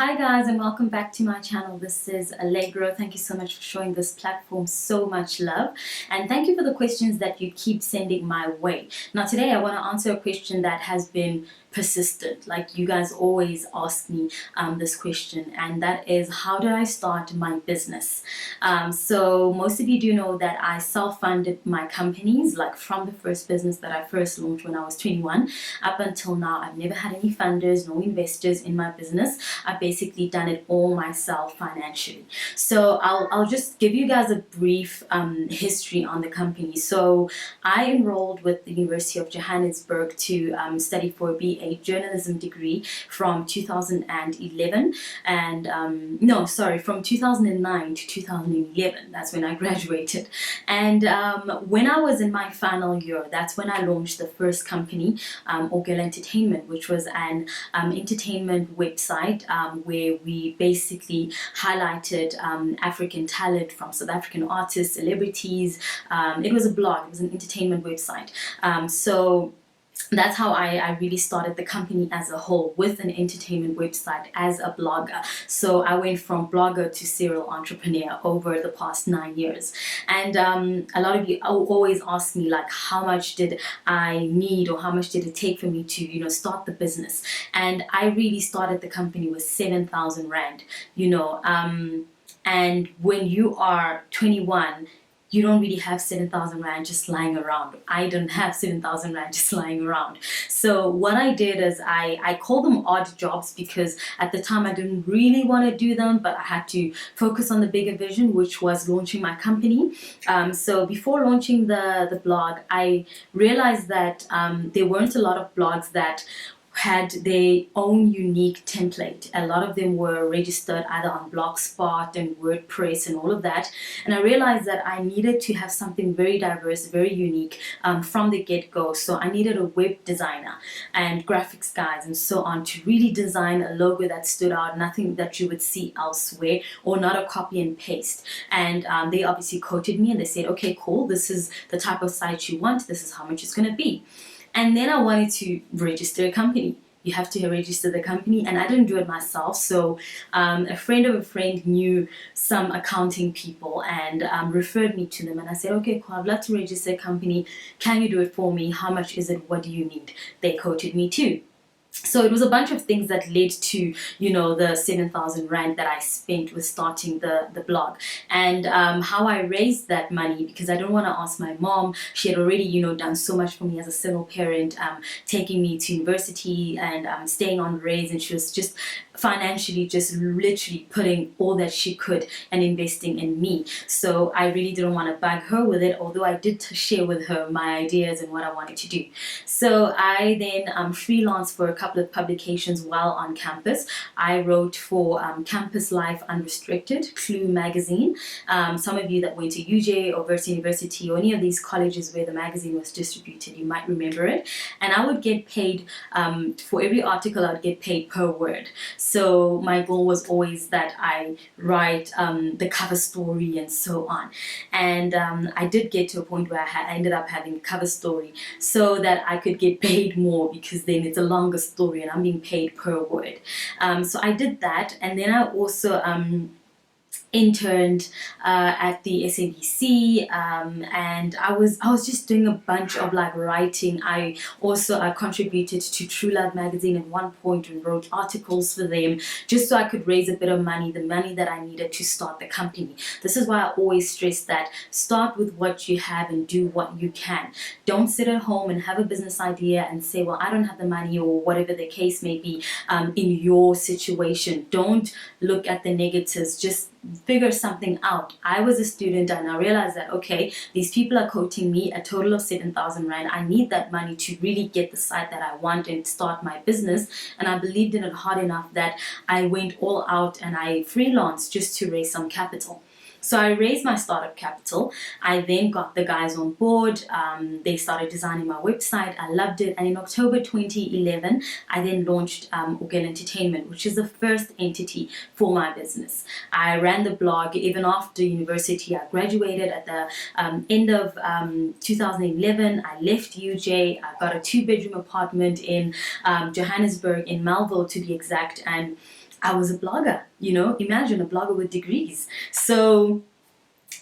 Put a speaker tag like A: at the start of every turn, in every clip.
A: Hi guys, and welcome back to my channel. This is Allegro. Thank you so much for showing this platform so much love, and thank you for the questions that you keep sending my way. Now today I want to answer a question that has been persistent. Like, you guys always ask me this question, and that is, how did I start my business? So most of you do know that I self-funded my companies, like from the first business that I first launched when I was 21 up until now. I've never had any funders, no investors in my business. I've basically done it all myself financially. So I'll just give you guys a brief history on the company. So I enrolled with the University of Johannesburg to study for a BA journalism degree from 2011 and no, sorry, from 2009 to 2011. That's when I graduated. And when I was in my final year, that's when I launched the first company, Allegro Entertainment, which was an entertainment website where we basically highlighted African talent from South African artists, celebrities. It was a blog, it was an entertainment website. So that's how I really started the company as a whole, with an entertainment website as a blogger. So I went from blogger to serial entrepreneur over the past 9 years. And a lot of you always ask me, like, how much did I need, or how much did it take for me to, start the business? And I really started the company with 7,000 Rand, and when you are 21, you don't really have 7,000 Rand just lying around. I don't have 7,000 Rand just lying around. So what I did is I called them odd jobs, because at the time I didn't really want to do them, but I had to focus on the bigger vision, which was launching my company. So before launching the blog, I realized that there weren't a lot of blogs that had their own unique template. A lot of them were registered either on Blogspot and WordPress and all of that. And I realized that I needed to have something very diverse, very unique from the get-go. So I needed a web designer and graphics guys and so on to really design a logo that stood out, nothing that you would see elsewhere, or not a copy and paste. And they obviously quoted me and they said, okay, cool, this is the type of site you want, this is how much it's going to be. And then I wanted to register a company. You have to register the company, and I didn't do it myself. So a friend of a friend knew some accounting people and referred me to them. And I said, okay, cool, I'd love to register a company. Can you do it for me? How much is it? What do you need? They quoted me too. So it was a bunch of things that led to, the 7,000 Rand that I spent with starting the blog. And how I raised that money, because I don't want to ask my mom. She had already, done so much for me as a single parent, taking me to university and staying on raise. And she was just financially just literally putting all that she could and investing in me. So I really didn't want to bug her with it, although I did share with her my ideas and what I wanted to do. So I then freelanced for a couple of publications while on campus. I wrote for Campus Life Unrestricted, Clue magazine. Some of you that went to UJ or Verse University or any of these colleges where the magazine was distributed, you might remember it. And I would get paid for every article. I would get paid per word. So my goal was always that I write the cover story and so on. And I did get to a point where I ended up having a cover story so that I could get paid more, because then it's a longer story and I'm being paid per word. So I did that, and then I also interned at the SABC, and I was just doing a bunch of like writing. I also contributed to True Love magazine at one point and wrote articles for them, just so I could raise a bit of money, the money that I needed to start the company. This is why I always stress that start with what you have and do what you can. Don't sit at home and have a business idea and say, well, I don't have the money, or whatever the case may be in your situation. Don't look at the negatives, just figure something out. I was a student and I realized that, okay, these people are quoting me a total of 7,000 Rand. I need that money to really get the site that I want and start my business. And I believed in it hard enough that I went all out and I freelanced just to raise some capital. So I raised my startup capital. I then got the guys on board. They started designing my website. I loved it. And in October 2011, I then launched Allegro Entertainment, which is the first entity for my business. I ran the blog even after university. I graduated at the end of 2011. I left UJ. I got a 2-bedroom apartment in Johannesburg, in Melville to be exact. And I was a blogger, imagine a blogger with degrees. So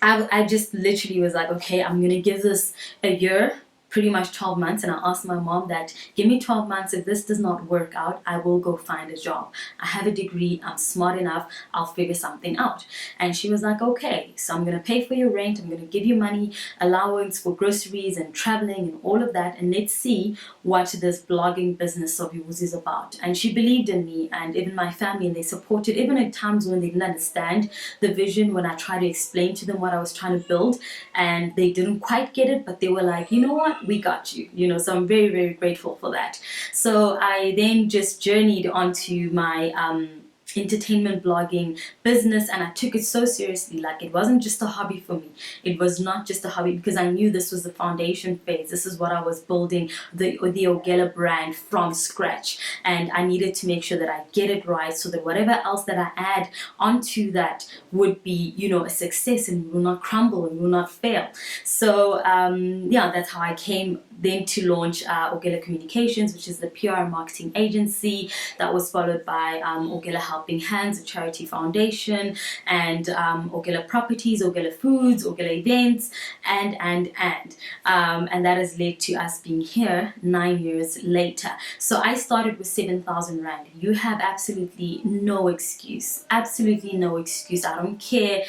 A: I just literally was like, okay, I'm gonna give this a year, pretty much 12 months. And I asked my mom that, give me 12 months. If this does not work out, I will go find a job. I have a degree, I'm smart enough, I'll figure something out. And she was like, okay, so I'm gonna pay for your rent, I'm gonna give you money, allowance for groceries and traveling and all of that, and let's see what this blogging business of yours is about. And she believed in me and even my family, and they supported, even at times when they didn't understand the vision, when I tried to explain to them what I was trying to build and they didn't quite get it, but they were like, you know what, we got you, so I'm very, very grateful for that. So I then just journeyed onto my entertainment blogging business, and I took it so seriously. Like, it wasn't just a hobby for me. It was not just a hobby, because I knew this was the foundation phase. This is what I was building, the Ogela brand from scratch, and I needed to make sure that I get it right, so that whatever else that I add onto that would be, a success and will not crumble and will not fail. So yeah, that's how I came then to launch Ogela Communications, which is the PR marketing agency. That was followed by Ogela Helping Hands, a charity foundation, and Ogela Properties, Ogela Foods, Ogela Events, and that has led to us being here 9 years later. So I started with 7,000 Rand. You have absolutely no excuse. Absolutely no excuse. I don't care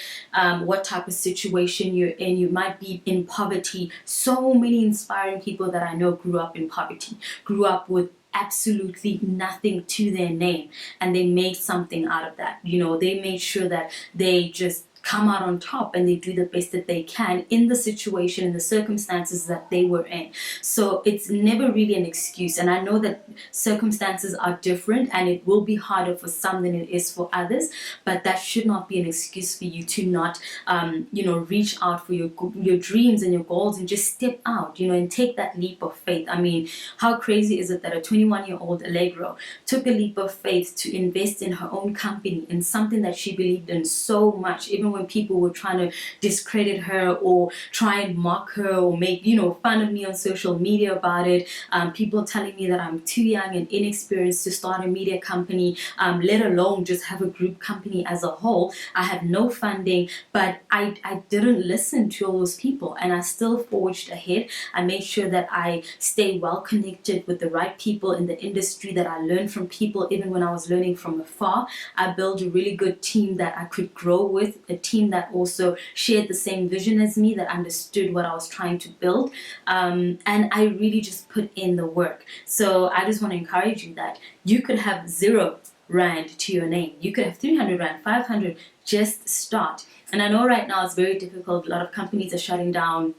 A: what type of situation you're in. You might be in poverty. So many inspiring people that I know grew up in poverty, grew up with absolutely nothing to their name, and they made something out of that. They made sure that they just come out on top, and they do the best that they can in the situation, in the circumstances that they were in. So it's never really an excuse, and I know that circumstances are different and it will be harder for some than it is for others, but that should not be an excuse for you to not reach out for your dreams and your goals, and just step out, and take that leap of faith. I mean, how crazy is it that a 21-year-old Allegro took a leap of faith to invest in her own company, in something that she believed in so much, even when people were trying to discredit her or try and mock her or make fun of me on social media about it. People telling me that I'm too young and inexperienced to start a media company, let alone just have a group company as a whole. I have no funding, but I didn't listen to all those people, and I still forged ahead. I made sure that I stay well connected with the right people in the industry, that I learned from people even when I was learning from afar. I built a really good team that I could grow with, a team that also shared the same vision as me, that understood what I was trying to build, and I really just put in the work. So I just want to encourage you that you could have 0 Rand to your name, you could have 300 Rand, 500, just start. And I know right now it's very difficult, a lot of companies are shutting down,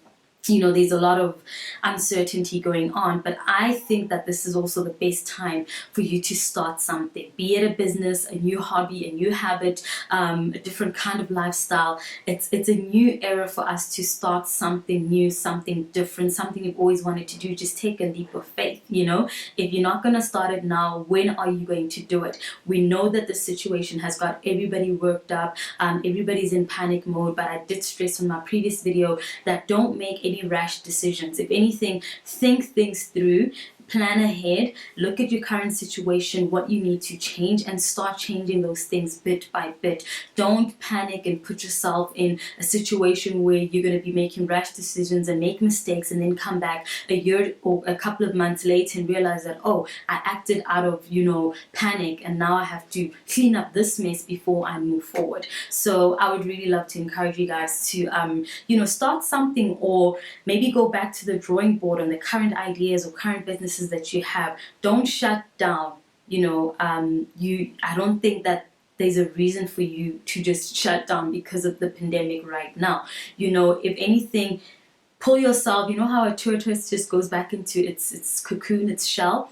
A: there's a lot of uncertainty going on, but I think that this is also the best time for you to start something, be it a business, a new hobby, a new habit, a different kind of lifestyle. It's a new era for us to start something new, something different, something you've always wanted to do. Just take a leap of faith. If you're not going to start it now, when are you going to do it? We know that the situation has got everybody worked up, everybody's in panic mode, but I did stress on my previous video that don't make any rash decisions. If anything, think things through, plan ahead, look at your current situation, what you need to change, and start changing those things bit by bit. Don't panic and put yourself in a situation where you're going to be making rash decisions and make mistakes, and then come back a year or a couple of months later and realize that, oh, I acted out of panic, and now I have to clean up this mess before I move forward. So I would really love to encourage you guys to start something, or maybe go back to the drawing board on the current ideas or current businesses that you have. Don't shut down. I don't think that there's a reason for you to just shut down because of the pandemic right now. If anything, pull yourself. You know how a tortoise just goes back into its cocoon, its shell?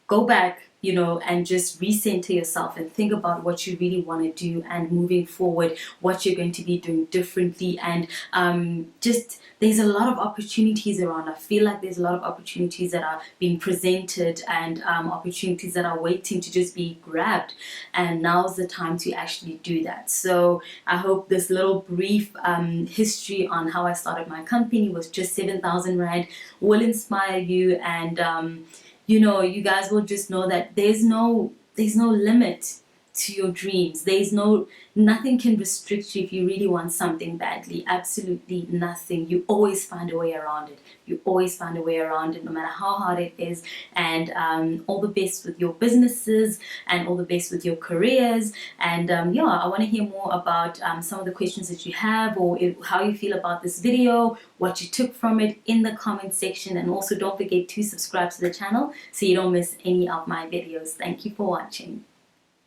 A: Go back, and just recenter yourself and think about what you really want to do, and moving forward, what you're going to be doing differently. And there's a lot of opportunities around. I feel like there's a lot of opportunities that are being presented, and opportunities that are waiting to just be grabbed. And now's the time to actually do that. So I hope this little brief history on how I started my company was just 7,000 Rand will inspire you, and you guys will just know that there's no limit to your dreams. Nothing can restrict you if you really want something badly. Absolutely nothing. You always find a way around it. You always find a way around it, no matter how hard it is. And all the best with your businesses, and all the best with your careers. And yeah, I want to hear more about some of the questions that you have, or how you feel about this video, what you took from it in the comment section. And also don't forget to subscribe to the channel so you don't miss any of my videos. Thank you for watching.